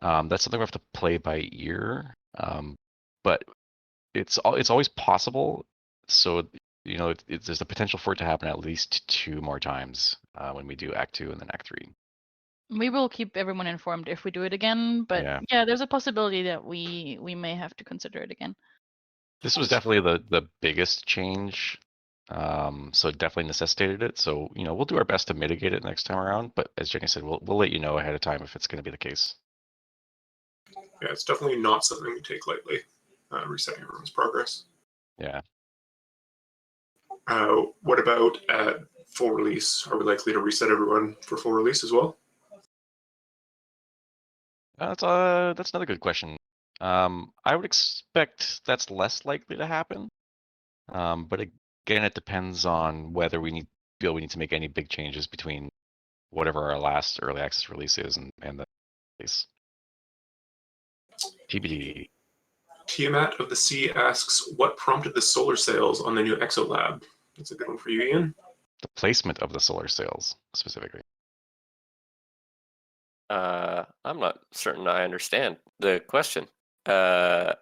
That's something we have to play by ear, but it's always possible. So there's the potential for it to happen at least 2 more times when we do Act 2 and then Act 3. We will keep everyone informed if we do it again, but yeah, there's a possibility that we may have to consider it again. This was definitely the biggest change, so it definitely necessitated it. So we'll do our best to mitigate it next time around. But as Jenny said, we'll let you know ahead of time if it's going to be the case. Yeah, it's definitely not something we take lightly. Resetting everyone's progress. Yeah. What about at full release? Are we likely to reset everyone for full release as well? That's another good question. I would expect that's less likely to happen. But again, it depends on whether we need to make any big changes between whatever our last early access release is and the release. TBD. Tiamat of the Sea asks, what prompted the solar sails on the new Exolab? That's a good one for you, Ian. The placement of the solar sails, specifically. I'm not certain I understand the question. The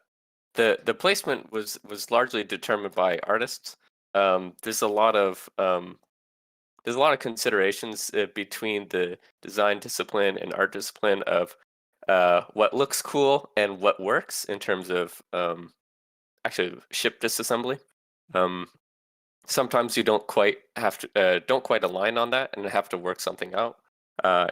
placement was largely determined by artists. There's a lot of considerations between the design discipline and art discipline of what looks cool and what works in terms of actually ship disassembly. Sometimes you don't quite align on that and have to work something out.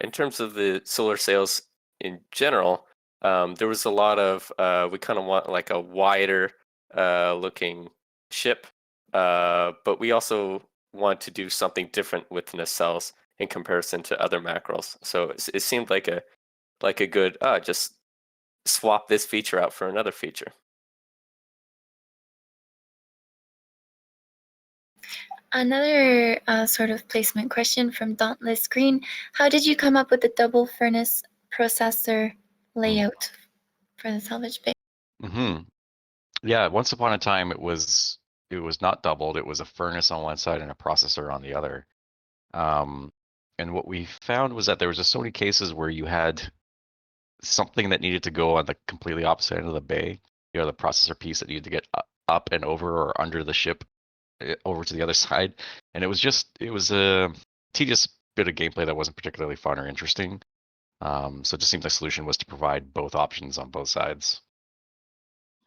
In terms of the solar sails in general, there was a lot of we kind of want like a wider looking ship, but we also want to do something different with nacelles in comparison to other mackerels. So it seemed like a good just swap this feature out for another feature. Another sort of placement question from Dauntless Green. How did you come up with the double furnace processor layout for the salvage bay? Yeah, once upon a time it was not doubled. It was a furnace on one side and a processor on the other. And what we found was that there was just so many cases where you had something that needed to go on the completely opposite end of the bay. The processor piece that needed to get up and over or under the ship over to the other side, and it was a tedious bit of gameplay that wasn't particularly fun or interesting. So it just seemed the solution was to provide both options on both sides.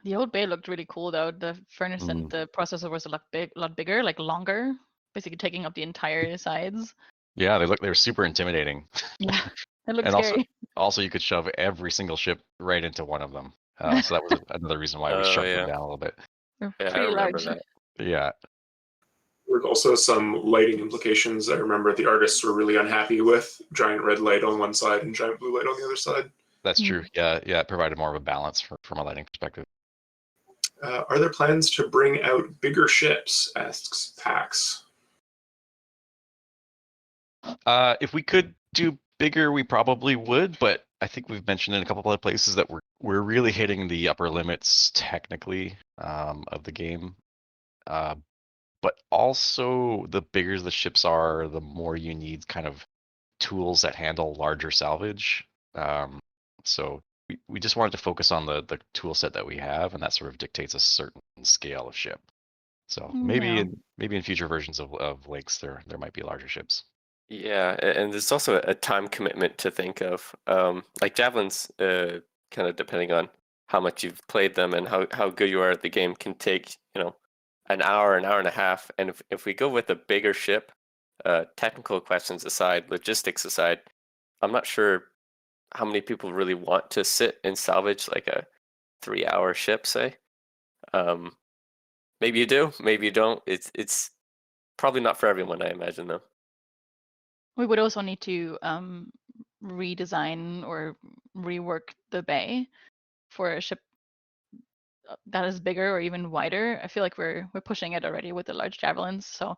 The old bay looked really cool though. The furnace and the processor was a lot bigger, like longer, basically taking up the entire sides. Yeah, they were super intimidating. Yeah, it looked and scary. Also you could shove every single ship right into one of them. So that was another reason why we shrunk them down a little bit. They're Yeah, I pretty remember large. that. Yeah. There were also some lighting implications. I remember the artists were really unhappy with giant red light on one side and giant blue light on the other side. That's true. Yeah, it provided more of a balance from a lighting perspective. Are there plans to bring out bigger ships? Asks Pax. If we could do bigger, we probably would, but I think we've mentioned in a couple of other places that we're really hitting the upper limits technically of the game. But also the bigger the ships are, the more you need kind of tools that handle larger salvage. So we just wanted to focus on the tool set that we have, and that sort of dictates a certain scale of ship. So maybe in future versions of Lakes there might be larger ships. Yeah, and there's also a time commitment to think of. Like javelins, kind of depending on how much you've played them and how good you are at the game, can take an hour and a half. And if we go with a bigger ship, technical questions aside, logistics aside, I'm not sure how many people really want to sit and salvage like a 3-hour ship, say. Maybe you do, maybe you don't. It's probably not for everyone, I imagine, though. We would also need to redesign or rework the bay for a ship that is bigger or even wider. I feel like we're pushing it already with the large javelins. So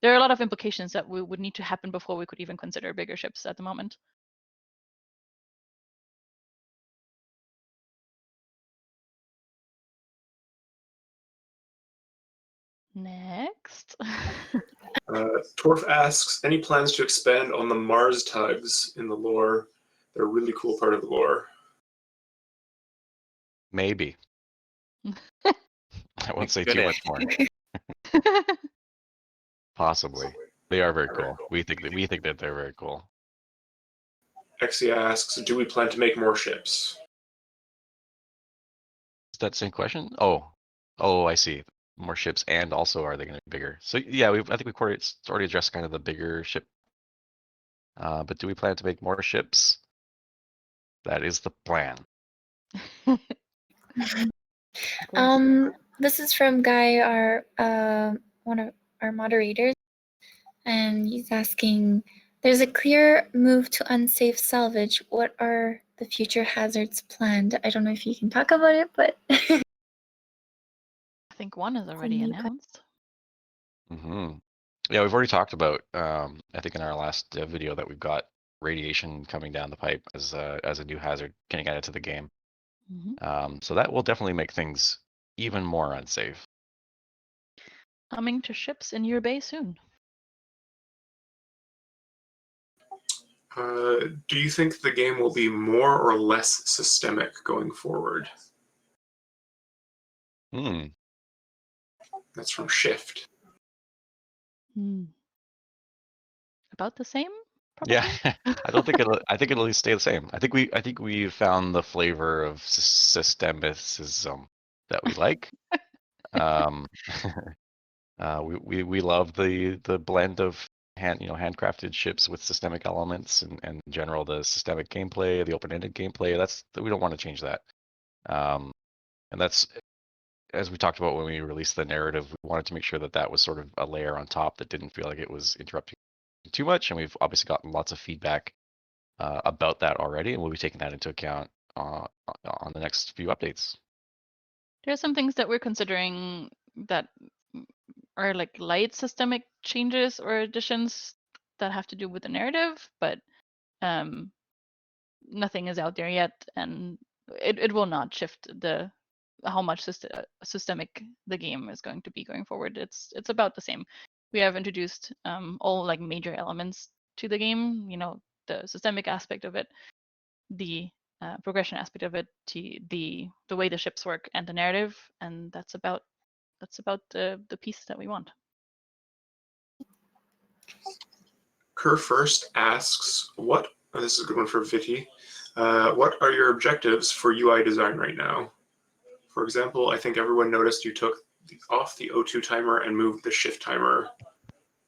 there are a lot of implications that would need to happen before we could even consider bigger ships at the moment. Next. Torf asks, any plans to expand on the Mars tugs in the lore? They're a really cool part of the lore. Maybe. I won't say Good too answer. much more. Possibly. They are very cool. We think that they're very cool. Exia asks, do we plan to make more ships? Is that the same question? Oh, I see. More ships, and also are they going to be bigger? So yeah, I think we've already addressed kind of the bigger ship. But do we plan to make more ships? That is the plan. This is from Guy, our one of our moderators, and he's asking, there's a clear move to unsafe salvage. What are the future hazards planned? I don't know if you can talk about it, but I think one is already new plan. announced. Hmm. Yeah, we've already talked about. I think in our last video that we've got radiation coming down the pipe as a new hazard getting added to the game. So that will definitely make things even more unsafe. Coming to ships in your bay soon. Do you think the game will be more or less systemic going forward? Hmm. That's from Shift. About the same, probably. Yeah, I don't think it'll. I think it'll stay the same. I think we found the flavor of systemicism that we like. Um, we love the blend of handcrafted ships with systemic elements and in general the systemic gameplay, the open-ended gameplay. We don't want to change that. And that's, as we talked about when we released the narrative, we wanted to make sure that that was sort of a layer on top that didn't feel like it was interrupting too much. And we've obviously gotten lots of feedback about that already, and we'll be taking that into account on the next few updates. There are some things that we're considering that are like light systemic changes or additions that have to do with the narrative, but nothing is out there yet, and it will not shift how much systemic the game is going to be going forward. It's about the same. We have introduced all like major elements to the game. The systemic aspect of it, the progression aspect of it, the way the ships work, and the narrative, and that's about the piece that we want. Kerr first asks, this is a good one for Vicky. What are your objectives for UI design right now? For example, I think everyone noticed you took off the O2 timer and moved the shift timer.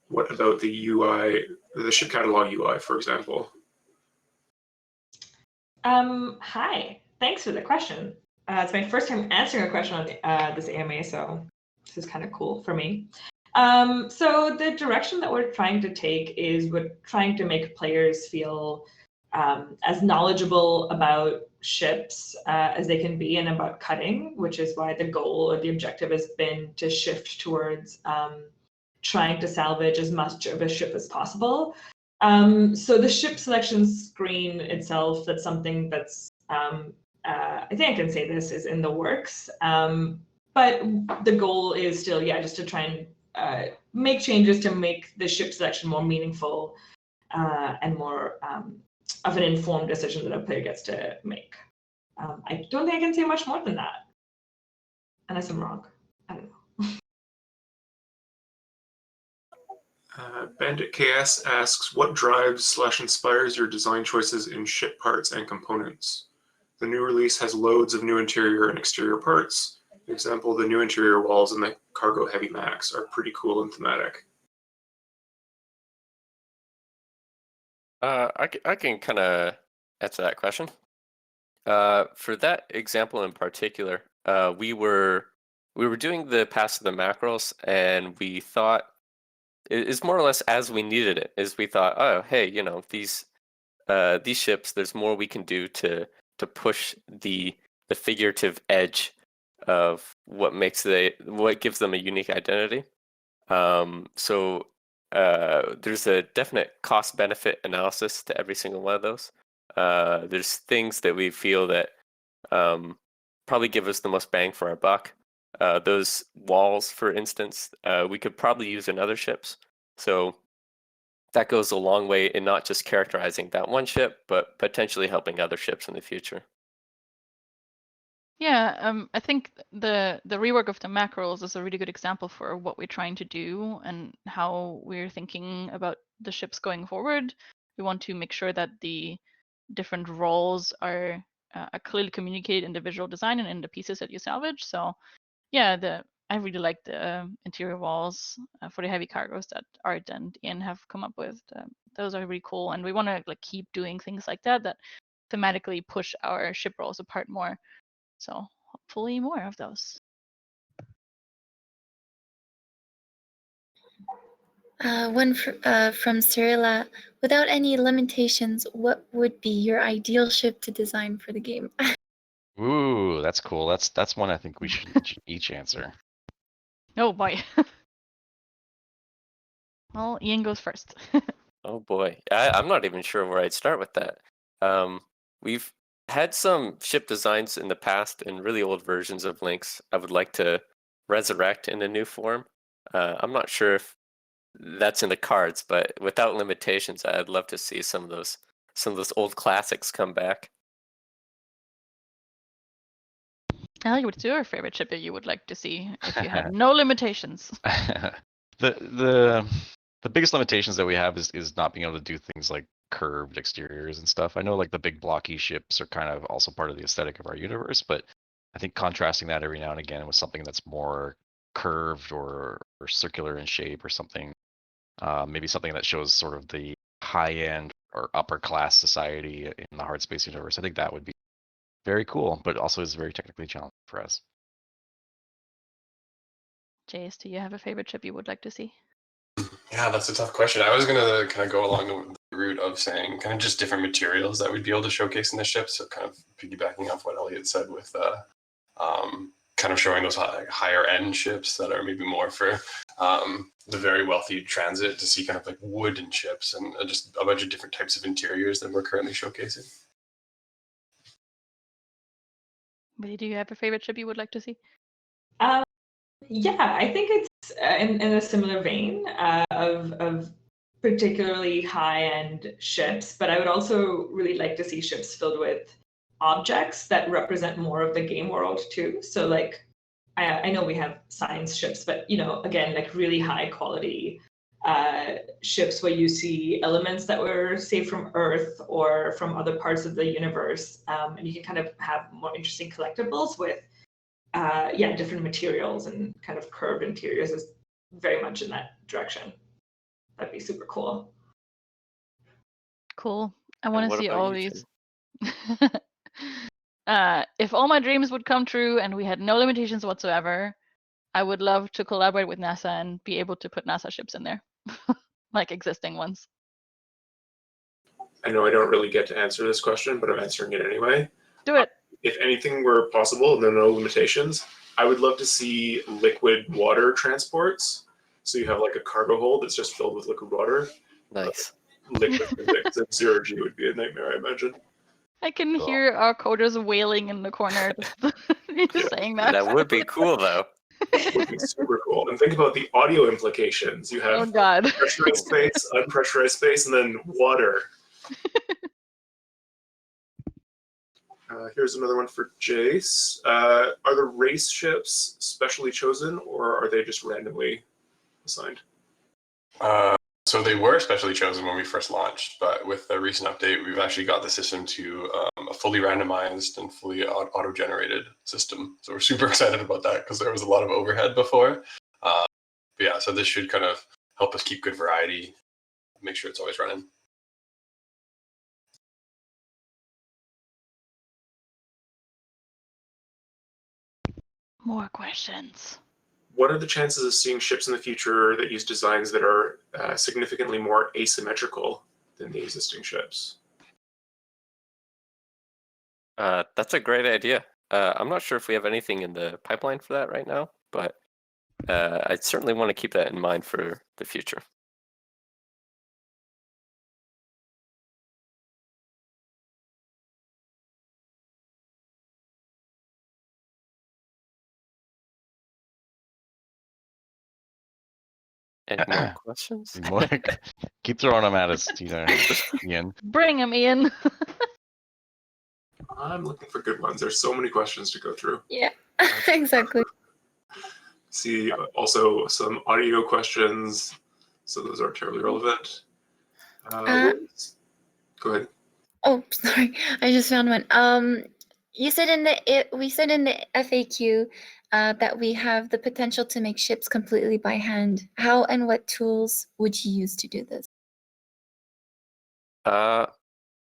What about the UI, the ship catalog UI, for example? Hi, thanks for the question. It's my first time answering a question on this AMA, so this is kind of cool for me. So the direction that we're trying to take is we're trying to make players feel as knowledgeable about ships as they can be and about cutting, which is why the goal or the objective has been to shift towards trying to salvage as much of a ship as possible. So the ship selection screen itself, that's something that's, I think I can say this, is in the works. But the goal is still, just to try and make changes to make the ship selection more meaningful and more of an informed decision that a player gets to make. I don't think I can say much more than that, unless I'm wrong. I don't know. Bandit KS asks, what drives / inspires your design choices in ship parts and components? The new release has loads of new interior and exterior parts. For example, the new interior walls and the cargo heavy max are pretty cool and thematic. I can kind of answer that question. For that example in particular, we were doing the pass of the mackerels, and we thought it's more or less as we needed it. Is we thought, oh hey, these ships, there's more we can do to push the figurative edge of what gives them a unique identity. So there's a definite cost benefit analysis to every single one of those. There's things that we feel that probably give us the most bang for our buck. Those walls, for instance, we could probably use in other ships. So that goes a long way in not just characterizing that one ship, but potentially helping other ships in the future. Yeah, I think the rework of the macros is a really good example for what we're trying to do and how we're thinking about the ships going forward. We want to make sure that the different roles are clearly communicated in the visual design and in the pieces that you salvage. So yeah, I really like the interior walls for the heavy cargos that Art and Ian have come up with. Those are really cool, and we want to like keep doing things like that that thematically push our ship roles apart more. So hopefully more of those. One from Cyrilla. Without any limitations, what would be your ideal ship to design for the game? Ooh, that's cool. That's one I think we should each answer. Oh boy. Well, Ian goes first. Oh boy, I'm not even sure where I'd start with that. We've had some ship designs in the past and really old versions of Lynx I would like to resurrect in a new form. I'm not sure if that's in the cards, but without limitations, I'd love to see some of those old classics come back. Ellie, what's your favorite ship that you would like to see if you had no limitations? the biggest limitations that we have is not being able to do things like curved exteriors and stuff. I know like the big blocky ships are kind of also part of the aesthetic of our universe, but I think contrasting that every now and again with something that's more curved or circular in shape or something, maybe something that shows sort of the high end or upper class society in the hard space universe. I think that would be very cool, but also is very technically challenging for us. Jace, do you have a favorite ship you would like to see? Yeah, that's a tough question. I was gonna kind of go along the route of saying kind of just different materials that we'd be able to showcase in the ship. So kind of piggybacking off what Elliot said with kind of showing those higher end ships that are maybe more for the very wealthy transit, to see kind of like wooden ships and just a bunch of different types of interiors that we're currently showcasing. But do you have a favorite ship you would like to see? Yeah, I think it's in a similar vein of particularly high-end ships, but I would also really like to see ships filled with objects that represent more of the game world too. So like, I know we have science ships, but again, like really high quality ships where you see elements that were saved from Earth or from other parts of the universe, and you can kind of have more interesting collectibles with different materials and kind of curved interiors is very much in that direction. That'd be super cool. Cool. I want to what see about all you, these. If all my dreams would come true and we had no limitations whatsoever, I would love to collaborate with NASA and be able to put NASA ships in there, like existing ones. I know I don't really get to answer this question, but I'm answering it anyway. Do it. If anything were possible and there are no limitations, I would love to see liquid water transports. So you have like a cargo hold that's just filled with liquid water. Nice. Liquid physics and zero G would be a nightmare, I imagine. I can Cool. hear our coders wailing in the corner just saying that. That would be cool, though. It would be super cool. And think about the audio implications. You Oh have God. pressurized space, unpressurized space, and then water. Here's another one for Jace. Are the race ships specially chosen, or are they just randomly assigned? So they were specially chosen when we first launched, but with the recent update, we've actually got the system to a fully randomized and fully auto-generated system. So we're super excited about that because there was a lot of overhead before. But yeah, so this should kind of help us keep good variety, make sure it's always running. More questions. What are the chances of seeing ships in the future that use designs that are significantly more asymmetrical than the existing ships? That's a great idea. I'm not sure if we have anything in the pipeline for that right now, but I certainly want to keep that in mind for the future. Any more questions? Keep throwing them at us, Ian. Bring him, Ian. I'm looking for good ones. There's so many questions to go through. Yeah, exactly. See also some audio questions, so those aren't terribly relevant. Go ahead. Oh, sorry. I just found one. You said we said in the FAQ that we have the potential to make ships completely by hand. How and what tools would you use to do this?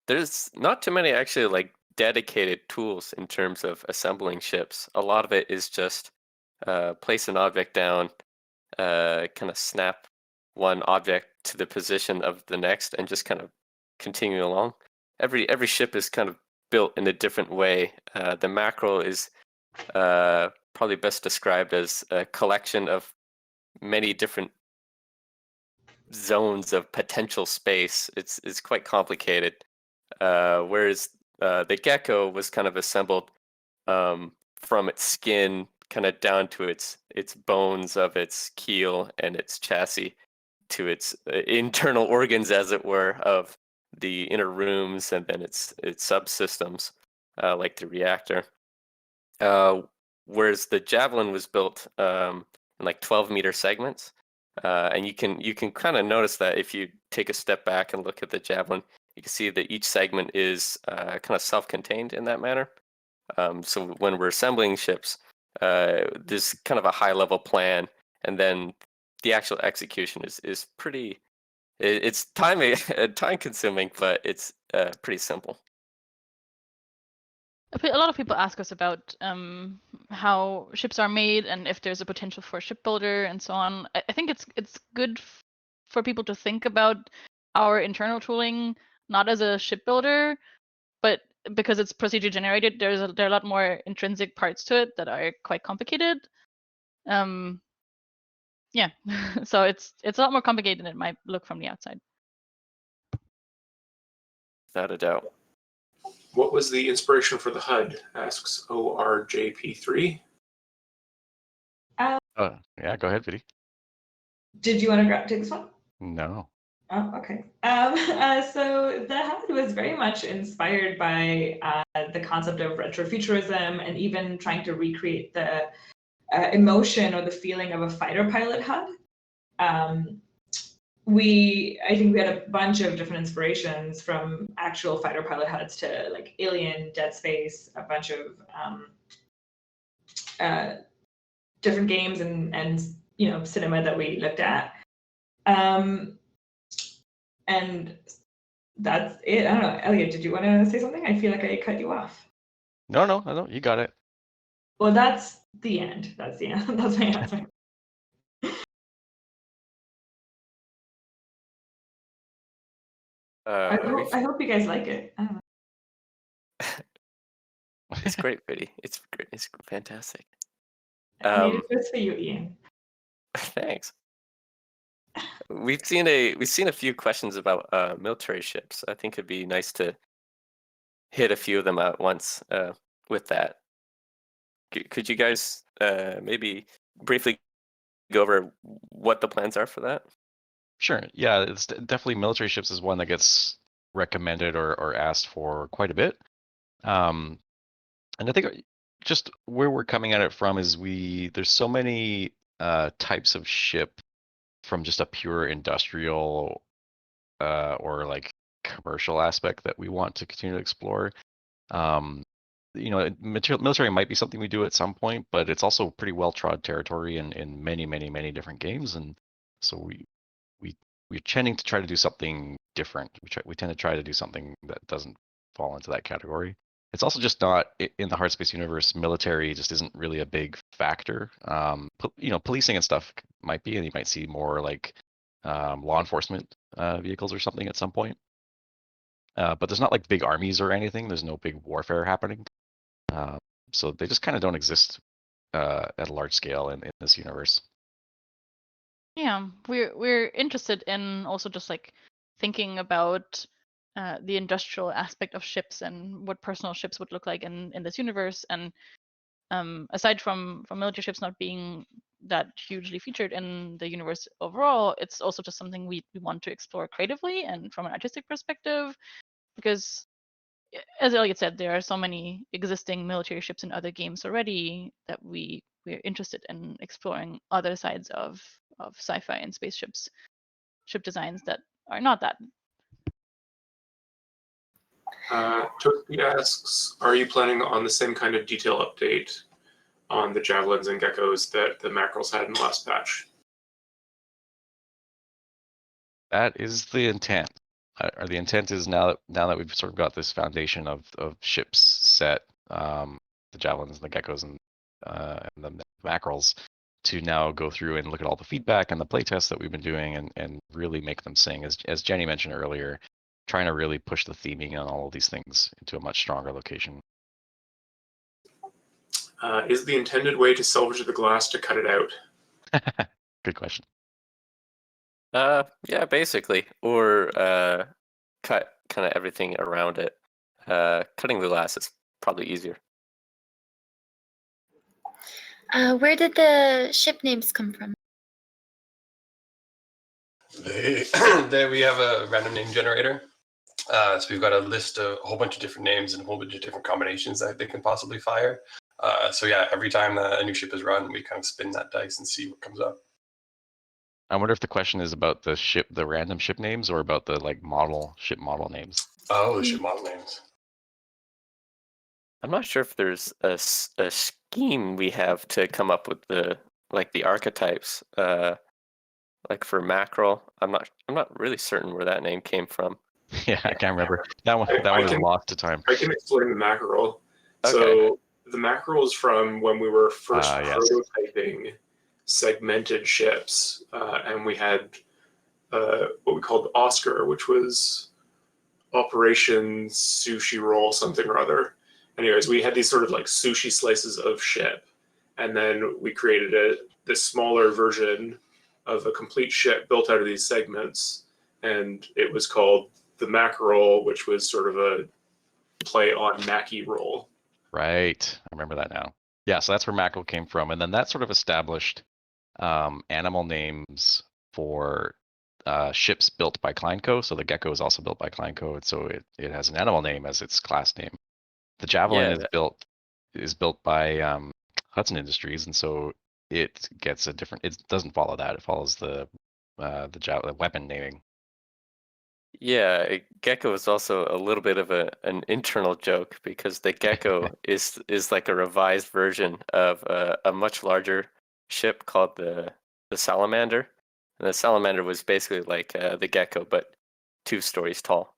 There's not too many actually like dedicated tools in terms of assembling ships. A lot of it is just place an object down, kind of snap one object to the position of the next, and just kind of continue along. Every ship is kind of built in a different way. The macro is probably best described as a collection of many different zones of potential space. It's quite complicated. Whereas the gecko was kind of assembled from its skin kind of down to its bones of its keel and its chassis to its internal organs, as it were, of the inner rooms and then its subsystems, like the reactor. Whereas the javelin was built in like 12-meter segments, and you can kind of notice that if you take a step back and look at the javelin, you can see that each segment is kind of self-contained in that manner. So when we're assembling ships, there's kind of a high-level plan, and then the actual execution is pretty. It's time consuming, but it's pretty simple. A lot of people ask us about how ships are made and if there's a potential for a shipbuilder and so on. I think it's good for people to think about our internal tooling not as a shipbuilder, but because it's procedure generated, there are a lot more intrinsic parts to it that are quite complicated. Yeah, so it's a lot more complicated than it might look from the outside. Without a doubt. What was the inspiration for the HUD? Asks ORJP3. Yeah, go ahead, Vidi. Did you want to take this one? No. Oh, okay. So the HUD was very much inspired by the concept of retrofuturism and even trying to recreate the emotion or the feeling of a fighter pilot HUD. I think we had a bunch of different inspirations, from actual fighter pilot HUDs to like Alien, Dead Space, a bunch of different games and cinema that we looked at. And that's it. I don't know. Elliot, did you want to say something? I feel like I cut you off. No, you got it. Well, that's the end. That's the end. That's my answer. I hope you guys like it. I don't know. It's great, Biddy. It's great. It's fantastic. I made it just for you, Ian. Thanks. We've seen a few questions about military ships. I think it'd be nice to hit a few of them at once with that. Could you guys maybe briefly go over what the plans are for that? Sure. Yeah, it's definitely military ships is one that gets recommended or asked for quite a bit. And I think just where we're coming at it from is there's so many types of ship from just a pure industrial or like commercial aspect that we want to continue to explore. Military might be something we do at some point, but it's also pretty well trod territory in many different games, and so we're tending to try to do something different. We tend to try to do something that doesn't fall into that category. It's also just not in the hard space universe. Military just isn't really a big factor. Policing and stuff might be, and you might see more like law enforcement vehicles or something at some point. But there's not like big armies or anything. There's no big warfare happening. So they just kind of don't exist at a large scale in this universe. Yeah, we're interested in also just like thinking about the industrial aspect of ships and what personal ships would look like in this universe. And aside from military ships not being that hugely featured in the universe overall, it's also just something we want to explore creatively and from an artistic perspective, because as Elliot said, there are so many existing military ships in other games already that we're interested in exploring other sides of sci-fi and spaceships, ship designs that are not that. Toki asks, are you planning on the same kind of detail update on the javelins and geckos that the mackerels had in the last patch? That is the intent. Or the intent is now that we've sort of got this foundation of ships set, the javelins and the geckos and the mackerels, to now go through and look at all the feedback and the playtests that we've been doing and really make them sing. As Jenny mentioned earlier, trying to really push the theming on all of these things into a much stronger location. Is the intended way to salvage the glass to cut it out? Good question. Yeah, basically, or cut kind of everything around it. Cutting the glass is probably easier. Where did the ship names come from? We have a random name generator. So we've got a list of a whole bunch of different names and a whole bunch of different combinations that they can possibly fire. So yeah, every time a new ship is run, we kind of spin that dice and see what comes up. I wonder if the question is about the random ship names, or about the ship model names. Oh, the ship model names. I'm not sure if there's a scheme we have to come up with the archetypes. Like for mackerel, I'm not really certain where that name came from. Yeah, I can't remember. That one is lost to time. I can explain the mackerel. Okay. So the mackerel is from when we were first Yes. prototyping segmented ships, and we had what we called Oscar, which was Operation Sushi Roll something or other. Anyways, we had these sort of like sushi slices of ship, and then we created this smaller version of a complete ship built out of these segments, and it was called the mackerel, which was sort of a play on Mackie roll. Right. I remember that now. Yeah, so that's where mackerel came from. And then that sort of established animal names for ships built by Kleinco. So the gecko is also built by Kleinco, and so it has an animal name as its class name. The javelin is built by Hudson Industries, and so it gets a different. It doesn't follow that. It follows the weapon naming. Yeah, gecko is also a little bit of an internal joke, because the gecko is like a revised version of a much larger ship called the salamander. And the salamander was basically like the gecko, but 2 stories tall.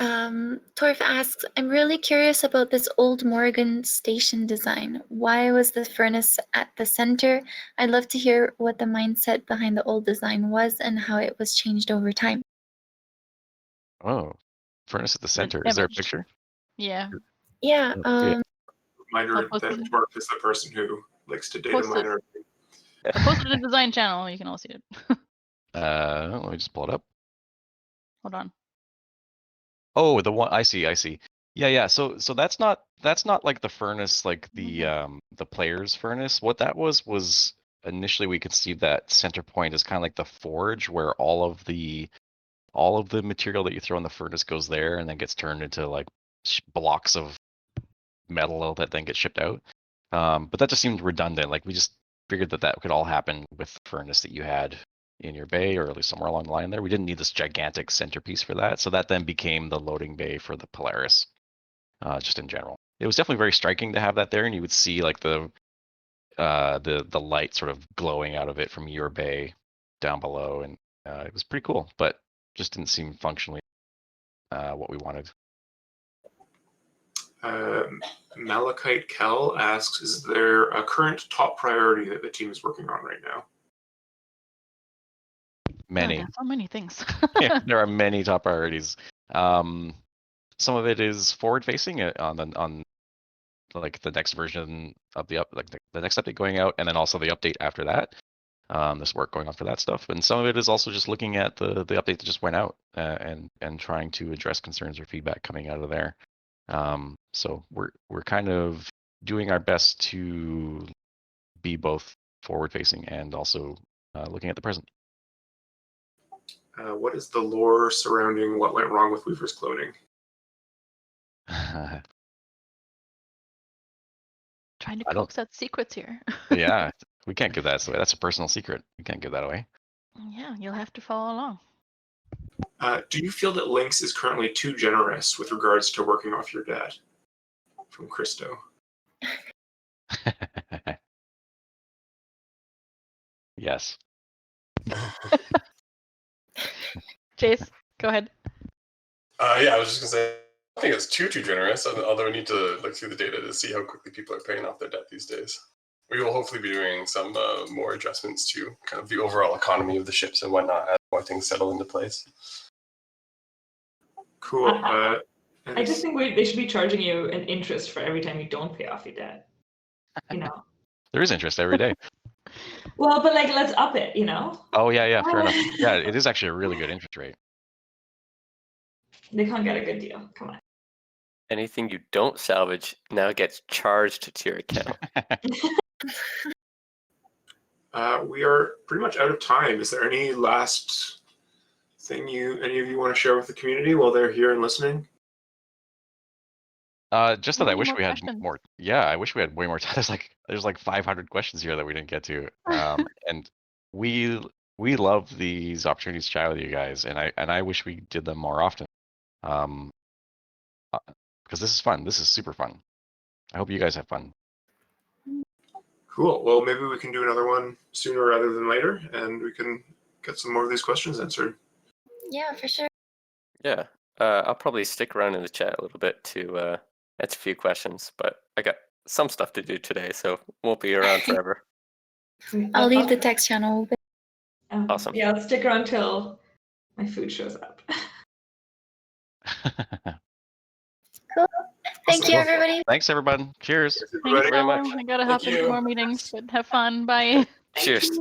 Torf asks, I'm really curious about this old Morgan station design. Why was the furnace at the center? I'd love to hear what the mindset behind the old design was and how it was changed over time. Oh, furnace at the An center. Is there a image. picture? Yeah. Yeah, Yeah. Reminder I'll post that it. Torf is the person who likes to data Post it. mine our I posted a design channel. You can all see it. Let me just pull it up. Hold on. Oh, the one I see. Yeah. So that's not like the furnace, like the player's furnace. What that was initially, we conceived that center point as kind of like the forge, where all of the material that you throw in the furnace goes there and then gets turned into like blocks of metal that then get shipped out. But that just seemed redundant. Like, we just figured that could all happen with the furnace that you had in your bay, or at least somewhere along the line there. We didn't need this gigantic centerpiece for that. So that then became the loading bay for the Polaris, just in general. It was definitely very striking to have that there, and you would see like the light sort of glowing out of it from your bay down below, and it was pretty cool, but just didn't seem functionally what we wanted. Malachite Kel asks, is there a current top priority that the team is working on right now? Many. There's so many things. Yeah, there are many top priorities. Some of it is forward facing on like the next version of the next update going out, and then also the update after that. There's work going on for that stuff, and some of it is also just looking at the update that just went out, and trying to address concerns or feedback coming out of there. So we're kind of doing our best to be both forward facing and also looking at the present. What is the lore surrounding what went wrong with Weaver's cloning? Trying to I don't- coax out secrets here. Yeah, we can't give that away. That's a personal secret. We can't give that away. Yeah, you'll have to follow along. Do you feel that Lynx is currently too generous with regards to working off your debt? From Christo. Yes. Jace, go ahead. Yeah, I was just gonna say, I don't think it's too generous. Although we need to look through the data to see how quickly people are paying off their debt these days. We will hopefully be doing some more adjustments to kind of the overall economy of the ships and whatnot as more things settle into place. Cool. I just think they should be charging you an interest for every time you don't pay off your debt. You know. There is interest every day. Well, but like, let's up it. You know. Oh yeah, fair enough. Yeah, it is actually a really good interest rate. They can't get a good deal. Come on. Anything you don't salvage now gets charged to your account. We are pretty much out of time. Is there any last thing any of you want to share with the community while they're here and listening? Just that I Any wish more we had questions? more. Yeah, I wish we had way more time. There's like 500 questions here that we didn't get to. And we love these opportunities to chat with you guys, and I wish we did them more often. Because this is fun. This is super fun. I hope you guys have fun. Cool. Well, maybe we can do another one sooner rather than later, and we can get some more of these questions answered. Yeah, for sure. Yeah, I'll probably stick around in the chat a little bit to answer a few questions, but I got some stuff to do today, so won't be around forever. I'll leave the text channel open. Awesome. Yeah, I'll stick around till my food shows up. Cool. Thank you, Awesome. everybody. Thanks, everyone. Cheers. Thanks, Thanks, everybody. very Ella. much. I gotta Thank hop into you. more meetings, but have fun. Bye. Cheers.